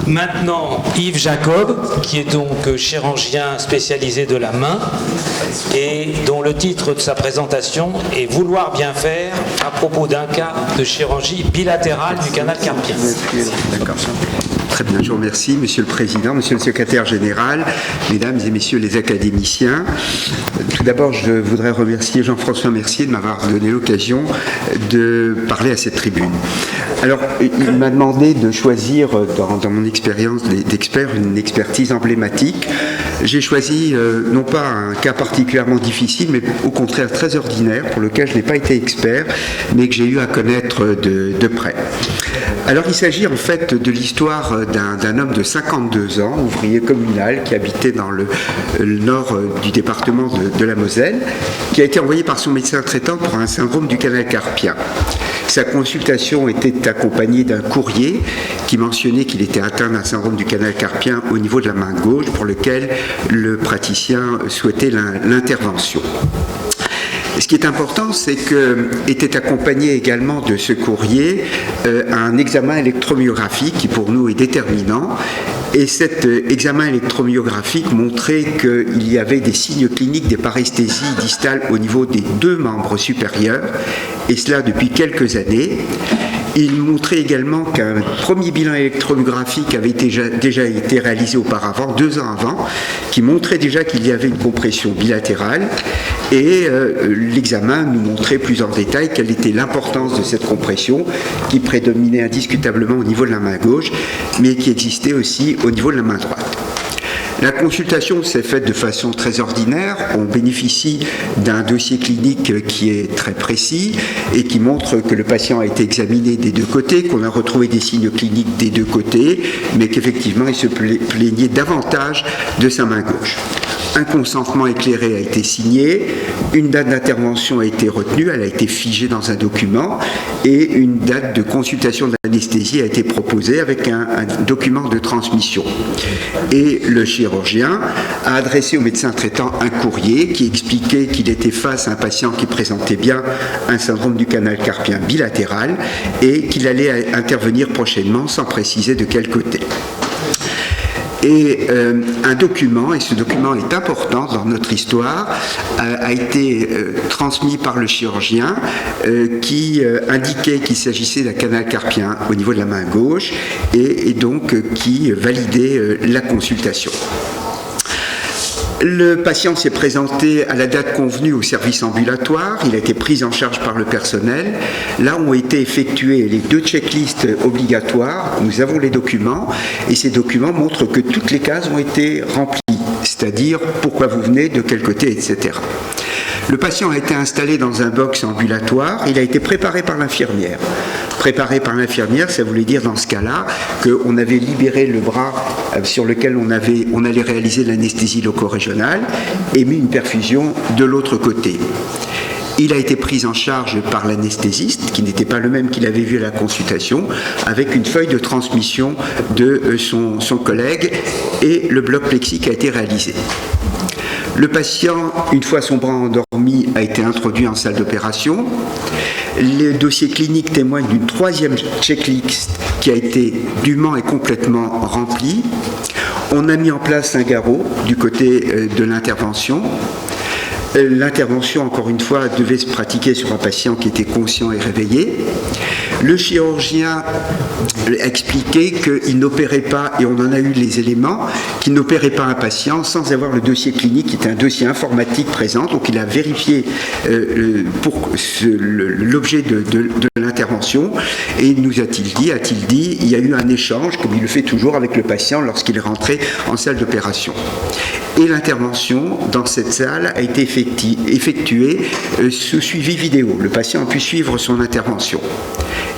Maintenant, Yves Jacob, qui est donc chirurgien spécialisé de la main et dont le titre de sa présentation est « Vouloir bien faire » à propos d'un cas de chirurgie bilatérale du canal carpien. D'accord. Très bien, je vous remercie, Monsieur le Président, Monsieur le Secrétaire Général, Mesdames et Messieurs les académiciens. Tout d'abord, je voudrais remercier Jean-François Mercier de m'avoir donné l'occasion de parler à cette tribune. Alors, il m'a demandé de choisir, dans mon expérience d'expert, une expertise emblématique. J'ai choisi, non pas un cas particulièrement difficile, mais au contraire très ordinaire, pour lequel je n'ai pas été expert, mais que j'ai eu à connaître de près. Alors, il s'agit en fait de l'histoire d'un homme de 52 ans, ouvrier communal, qui habitait dans le nord du département de la Moselle, qui a été envoyé par son médecin traitant pour un syndrome du canal carpien. Sa consultation était accompagnée d'un courrier qui mentionnait qu'il était atteint d'un syndrome du canal carpien au niveau de la main gauche, pour lequel le praticien souhaitait l'intervention. Ce qui est important, c'est qu'était accompagné également de ce courrier un examen électromyographique qui pour nous est déterminant. Et cet examen électromyographique montrait qu'il y avait des signes cliniques des paresthésies distales au niveau des deux membres supérieurs, et cela depuis quelques années. Il montrait également qu'un premier bilan électromyographique avait déjà été réalisé auparavant, 2 ans avant, qui montrait déjà qu'il y avait une compression bilatérale. Et l'examen nous montrait plus en détail quelle était l'importance de cette compression qui prédominait indiscutablement au niveau de la main gauche, mais qui existait aussi au niveau de la main droite. La consultation s'est faite de façon très ordinaire. On bénéficie d'un dossier clinique qui est très précis et qui montre que le patient a été examiné des deux côtés, qu'on a retrouvé des signes cliniques des deux côtés, mais qu'effectivement il se plaignait davantage de sa main gauche. Un consentement éclairé a été signé, une date d'intervention a été retenue, elle a été figée dans un document, et une date de consultation d'anesthésie a été proposée avec un document de transmission. Et le chirurgien a adressé au médecin traitant un courrier qui expliquait qu'il était face à un patient qui présentait bien un syndrome du canal carpien bilatéral et qu'il allait intervenir prochainement sans préciser de quel côté. Et un document, et ce document est important dans notre histoire, a été transmis par le chirurgien qui indiquait qu'il s'agissait d'un canal carpien au niveau de la main gauche et donc qui validait la consultation. Le patient s'est présenté à la date convenue au service ambulatoire, il a été pris en charge par le personnel. Là ont été effectuées les 2 checklists obligatoires, nous avons les documents, et ces documents montrent que toutes les cases ont été remplies, c'est-à-dire pourquoi vous venez, de quel côté, etc. Le patient a été installé dans un box ambulatoire, il a été préparé par l'infirmière. Préparé par l'infirmière, ça voulait dire dans ce cas-là qu'on avait libéré le bras sur lequel on allait réaliser l'anesthésie loco-régionale et mis une perfusion de l'autre côté. Il a été pris en charge par l'anesthésiste, qui n'était pas le même qu'il avait vu à la consultation, avec une feuille de transmission de son collègue, et le bloc plexique a été réalisé. Le patient, une fois son bras endormi, a été introduit en salle d'opération. Les dossiers cliniques témoignent d'une 3e checklist qui a été dûment et complètement remplie. On a mis en place un garrot du côté de l'intervention. L'intervention, encore une fois, devait se pratiquer sur un patient qui était conscient et réveillé. Le chirurgien a expliqué qu'il n'opérait pas, et on en a eu les éléments, qu'il n'opérait pas un patient sans avoir le dossier clinique, qui était un dossier informatique présent. Donc il a vérifié l'objet de l'intervention, et nous a-t-il dit, il y a eu un échange, comme il le fait toujours avec le patient lorsqu'il est rentré en salle d'opération. Et l'intervention dans cette salle a été effectuée sous suivi vidéo. Le patient a pu suivre son intervention.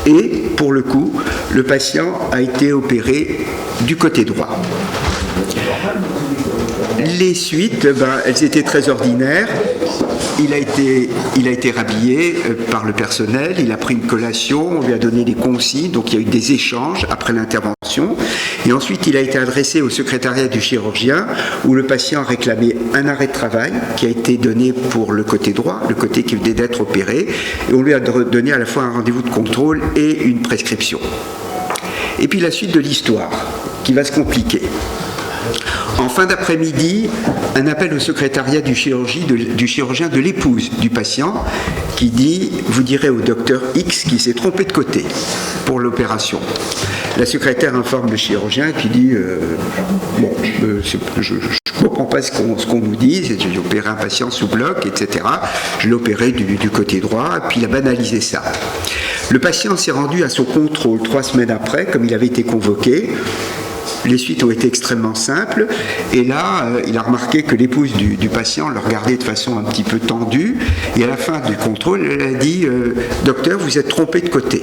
Et pour le coup, le patient a été opéré du côté droit. Les suites, elles étaient très ordinaires. Il a été rhabillé par le personnel, il a pris une collation, on lui a donné des consignes, donc il y a eu des échanges après l'intervention. Et ensuite, il a été adressé au secrétariat du chirurgien, où le patient a réclamé un arrêt de travail qui a été donné pour le côté droit, le côté qui venait d'être opéré, et on lui a donné à la fois un rendez-vous de contrôle et une prescription. Et puis la suite de l'histoire, qui va se compliquer. En fin d'après-midi, un appel au secrétariat du chirurgien de l'épouse du patient qui dit « Vous direz au docteur X qui s'est trompé de côté pour l'opération ». La secrétaire informe le chirurgien qui dit je ne comprends pas ce qu'on nous dit, j'ai opéré un patient sous bloc, etc. Je l'ai opéré du côté droit, et puis il a banalisé ça. Le patient s'est rendu à son contrôle 3 semaines après, comme il avait été convoqué. Les suites ont été extrêmement simples, et là, il a remarqué que l'épouse du patient le regardait de façon un petit peu tendue, et à la fin du contrôle, elle a dit « Docteur, vous êtes trompé de côté ».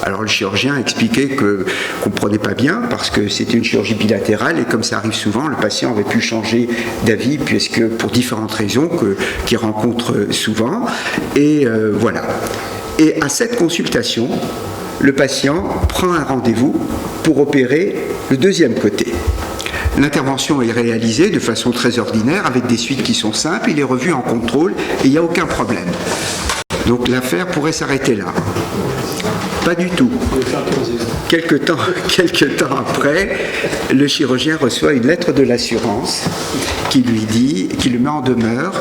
Alors le chirurgien a expliqué qu'on ne comprenait pas bien parce que c'était une chirurgie bilatérale et comme ça arrive souvent, le patient avait pu changer d'avis puisque pour différentes raisons qu'il rencontre souvent. Et voilà. Et à cette consultation, le patient prend un rendez-vous pour opérer le deuxième côté. L'intervention est réalisée de façon très ordinaire avec des suites qui sont simples, il est revu en contrôle et il n'y a aucun problème. Donc l'affaire pourrait s'arrêter là. Pas du tout. Quelques temps après, le chirurgien reçoit une lettre de l'assurance qui le met en demeure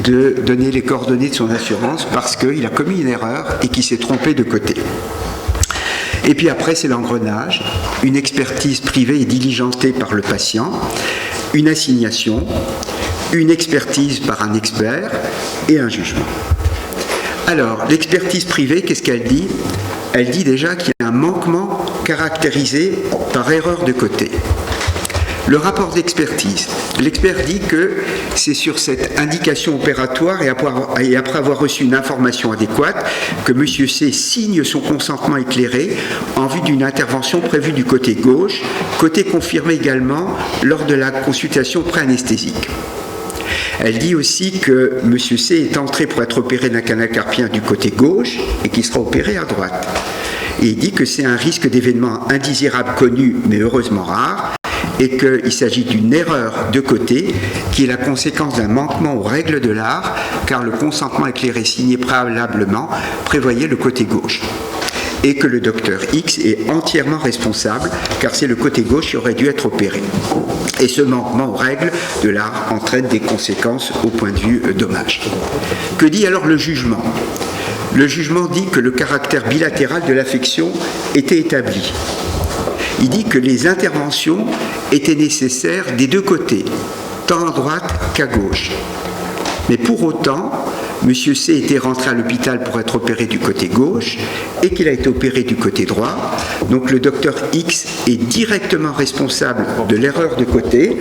de donner les coordonnées de son assurance parce qu'il a commis une erreur et qu'il s'est trompé de côté. Et puis après, c'est l'engrenage, une expertise privée et diligentée par le patient, une assignation, une expertise par un expert et un jugement. Alors, l'expertise privée, qu'est-ce qu'elle dit ? Elle dit déjà qu'il y a un manquement caractérisé par erreur de côté. Le rapport d'expertise, l'expert dit que c'est sur cette indication opératoire et après avoir reçu une information adéquate que M. C signe son consentement éclairé en vue d'une intervention prévue du côté gauche, côté confirmé également lors de la consultation pré-anesthésique. Elle dit aussi que M. C est entré pour être opéré d'un canal carpien du côté gauche et qu'il sera opéré à droite. Et il dit que c'est un risque d'événement indésirable connu mais heureusement rare et qu'il s'agit d'une erreur de côté qui est la conséquence d'un manquement aux règles de l'art car le consentement éclairé signé préalablement prévoyait le côté gauche. Et que le docteur X est entièrement responsable, car c'est le côté gauche qui aurait dû être opéré. Et ce manquement aux règles de l'art entraîne des conséquences au point de vue dommage. Que dit alors le jugement ? Le jugement dit que le caractère bilatéral de l'affection était établi. Il dit que les interventions étaient nécessaires des deux côtés, tant à droite qu'à gauche. Mais pour autant, M. C était rentré à l'hôpital pour être opéré du côté gauche et qu'il a été opéré du côté droit. Donc le docteur X est directement responsable de l'erreur de côté.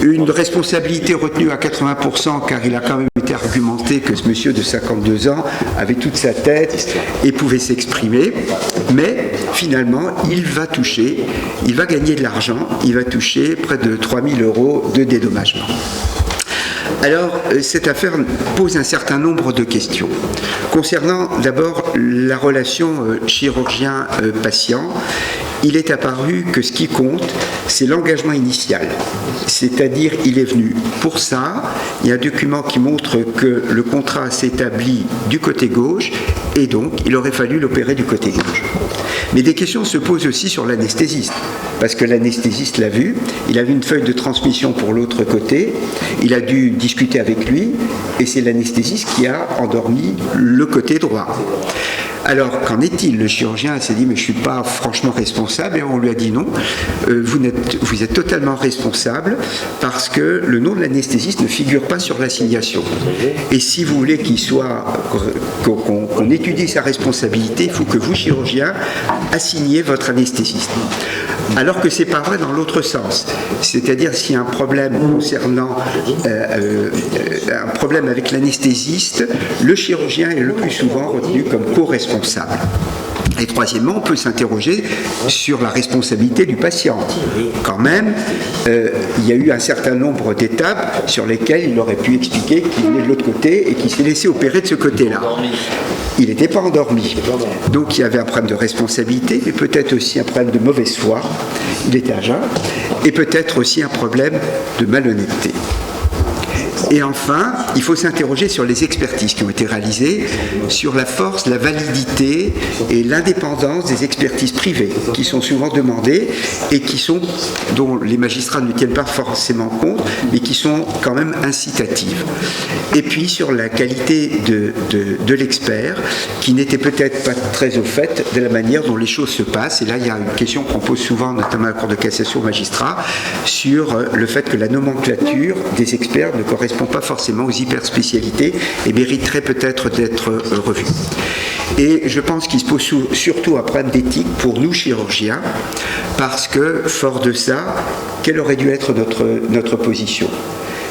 Une responsabilité retenue à 80% car il a quand même été argumenté que ce monsieur de 52 ans avait toute sa tête et pouvait s'exprimer. Mais finalement, il va gagner de l'argent, il va toucher près de 3 000 € de dédommagement. Alors, cette affaire pose un certain nombre de questions. Concernant d'abord la relation chirurgien-patient, il est apparu que ce qui compte, c'est l'engagement initial. C'est-à-dire, il est venu pour ça, il y a un document qui montre que le contrat s'établit du côté gauche, et donc il aurait fallu l'opérer du côté gauche. Mais des questions se posent aussi sur l'anesthésiste, parce que l'anesthésiste l'a vu, il a vu une feuille de transmission pour l'autre côté, il a dû discuter avec lui, et c'est l'anesthésiste qui a endormi le côté droit. Alors, qu'en est-il ? Le chirurgien s'est dit, mais je ne suis pas franchement responsable, et on lui a dit non, vous êtes totalement responsable, parce que le nom de l'anesthésiste ne figure pas sur l'assignation. Et si vous voulez qu'on étudie sa responsabilité, il faut que vous, chirurgien, assigniez votre anesthésiste. Alors que ce n'est pas vrai dans l'autre sens. C'est-à-dire, s'il y a un problème concernant un problème avec l'anesthésiste, le chirurgien est le plus souvent retenu comme co-responsable. Et troisièmement, on peut s'interroger sur la responsabilité du patient. Quand même, il y a eu un certain nombre d'étapes sur lesquelles il aurait pu expliquer qu'il venait de l'autre côté et qu'il s'est laissé opérer de ce côté-là. Il n'était pas endormi. Donc il y avait un problème de responsabilité, mais peut-être aussi un problème de mauvaise foi. Il était à jeun. Et peut-être aussi un problème de malhonnêteté. Et enfin, il faut s'interroger sur les expertises qui ont été réalisées, sur la force, la validité et l'indépendance des expertises privées qui sont souvent demandées et dont les magistrats ne tiennent pas forcément compte, mais qui sont quand même incitatives. Et puis sur la qualité de l'expert, qui n'était peut-être pas très au fait de la manière dont les choses se passent. Et là, il y a une question qu'on pose souvent, notamment à la Cour de cassation aux magistrats, sur le fait que la nomenclature des experts ne correspond pas forcément aux hyperspécialités et mériterait peut-être d'être revue. Et je pense qu'il se pose surtout un problème d'éthique pour nous chirurgiens, parce que, fort de ça, quelle aurait dû être notre position ?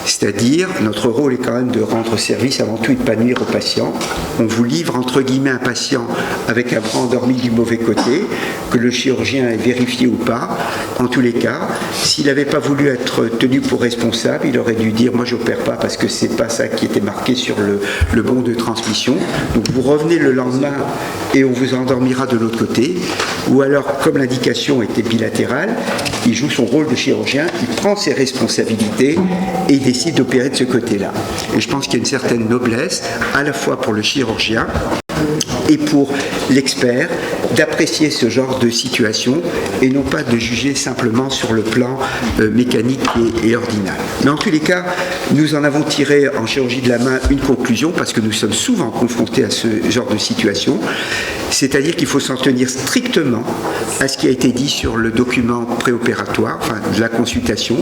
C'est-à-dire, notre rôle est quand même de rendre service avant tout et de ne pas nuire au patient. On vous livre, entre guillemets, un patient avec un bras endormi du mauvais côté, que le chirurgien ait vérifié ou pas. En tous les cas, s'il n'avait pas voulu être tenu pour responsable, il aurait dû dire « moi je n'opère pas parce que ce n'est pas ça qui était marqué sur le bon de transmission ». Donc vous revenez le lendemain et on vous endormira de l'autre côté. Ou alors, comme l'indication était bilatérale, il joue son rôle de chirurgien, il prend ses responsabilités et il décide d'opérer de ce côté-là. Et je pense qu'il y a une certaine noblesse, à la fois pour le chirurgien et pour l'expert, d'apprécier ce genre de situation et non pas de juger simplement sur le plan mécanique et ordinal. Mais en tous les cas, nous en avons tiré en chirurgie de la main une conclusion, parce que nous sommes souvent confrontés à ce genre de situation, c'est-à-dire qu'il faut s'en tenir strictement à ce qui a été dit sur le document préopératoire, enfin de la consultation,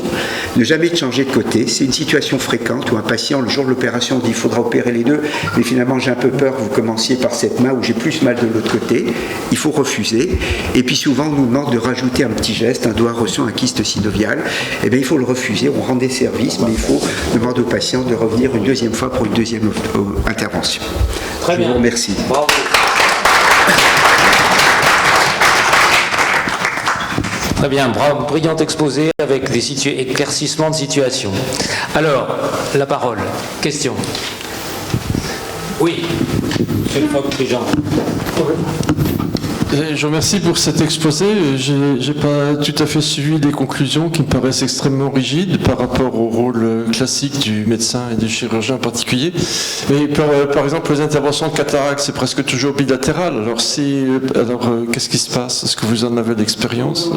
ne jamais changer de côté. C'est une situation fréquente où un patient, le jour de l'opération, dit « il faudra opérer les deux, mais finalement j'ai un peu peur que vous commenciez par cette main où j'ai plus mal de l'autre côté ». Il faut refuser. Et puis souvent, on nous demande de rajouter un petit geste, un doigt reçu, un kyste synovial. Eh bien, il faut le refuser. On rend des services, mais il faut demander au patient de revenir une deuxième fois pour une deuxième intervention. Très bien. Je vous remercie. Bravo. Très bien, brillant exposé avec des éclaircissements de situation. Alors, la parole. Question. Oui, monsieur le Foc-Prigent. Je vous remercie pour cet exposé. Je n'ai pas tout à fait suivi les conclusions qui me paraissent extrêmement rigides par rapport au rôle classique du médecin et du chirurgien en particulier. Mais par exemple, les interventions de cataracte, c'est presque toujours bilatéral. Alors, qu'est-ce qui se passe? Est-ce que vous en avez l'expérience?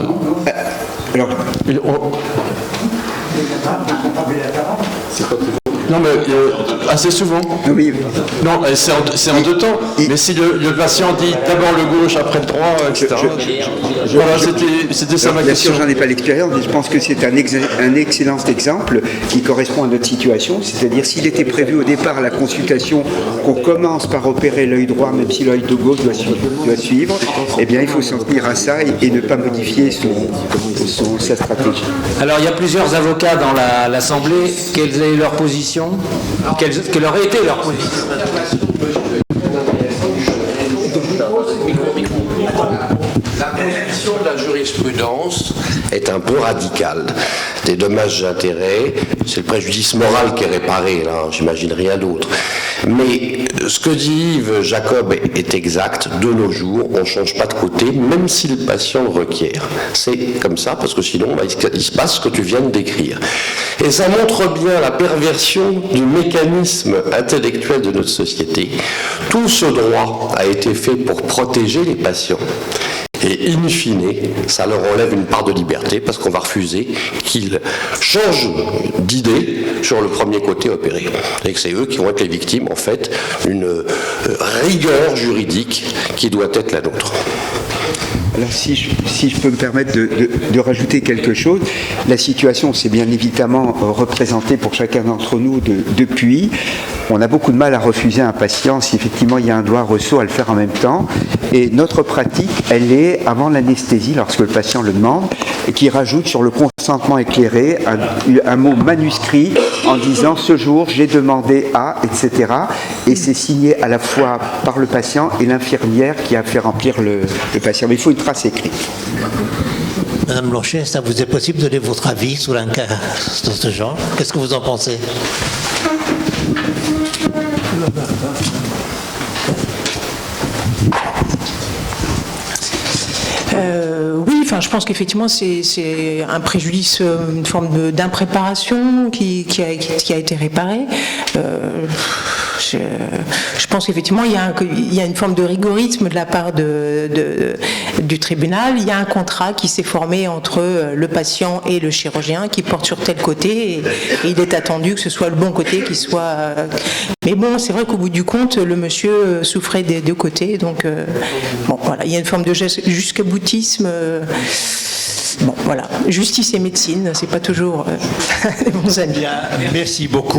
Non, mais assez souvent. Oui. Non, c'est en deux temps. Mais si le patient dit d'abord le gauche, après le droit, etc. Voilà, c'était ça ma question. Bien sûr, j'en ai pas l'expérience, mais je pense que c'est un excellent exemple qui correspond à notre situation. C'est-à-dire, s'il était prévu au départ à la consultation qu'on commence par opérer l'œil droit, même si l'œil de gauche doit suivre, eh bien, il faut s'en tenir à ça et ne pas modifier sa stratégie. Alors, il y a plusieurs avocats dans l'Assemblée. Quelle est leur position? Quelle aurait été leur position? La position de la jurisprudence est un peu radicale. Des dommages d'intérêt, c'est le préjudice moral qui est réparé, là, j'imagine rien d'autre. Mais ce que dit Yves Jacob est exact. De nos jours, on ne change pas de côté, même si le patient le requiert. C'est comme ça, parce que sinon, il se passe ce que tu viens de décrire. Et ça montre bien la perversion du mécanisme intellectuel de notre société. Tout ce droit a été fait pour protéger les patients. Et in fine, ça leur enlève une part de liberté parce qu'on va refuser qu'ils changent d'idée sur le premier côté opéré. Et que c'est eux qui vont être les victimes, en fait, d'une rigueur juridique qui doit être la nôtre. Alors si je peux me permettre de rajouter quelque chose, la situation s'est bien évidemment représentée pour chacun d'entre nous depuis. On a beaucoup de mal à refuser un patient si effectivement il y a un doigt ressaut à le faire en même temps. Et notre pratique, elle est avant l'anesthésie, lorsque le patient le demande, et qui rajoute sur le consentement éclairé un mot manuscrit en disant « ce jour, j'ai demandé à », etc. Et c'est signé à la fois par le patient et l'infirmière qui a fait remplir le patient. Mais il faut une trace écrite. Madame Blanchet, ça vous est possible de donner votre avis sur un cas de ce genre? Qu'est-ce que vous en pensez? Oui, enfin, je pense qu'effectivement c'est un préjudice, une forme d'impréparation qui a été réparée. Je pense qu'effectivement il y a une forme de rigorisme de la part du tribunal. Il y a un contrat qui s'est formé entre le patient et le chirurgien qui porte sur tel côté et il est attendu que ce soit le bon côté qui soit... Mais bon, c'est vrai qu'au bout du compte, le monsieur souffrait des deux côtés. Donc, bon, voilà, il y a une forme de jusqu'à-boutisme. Bon, voilà. Justice et médecine, c'est pas toujours les bons amis. Merci beaucoup.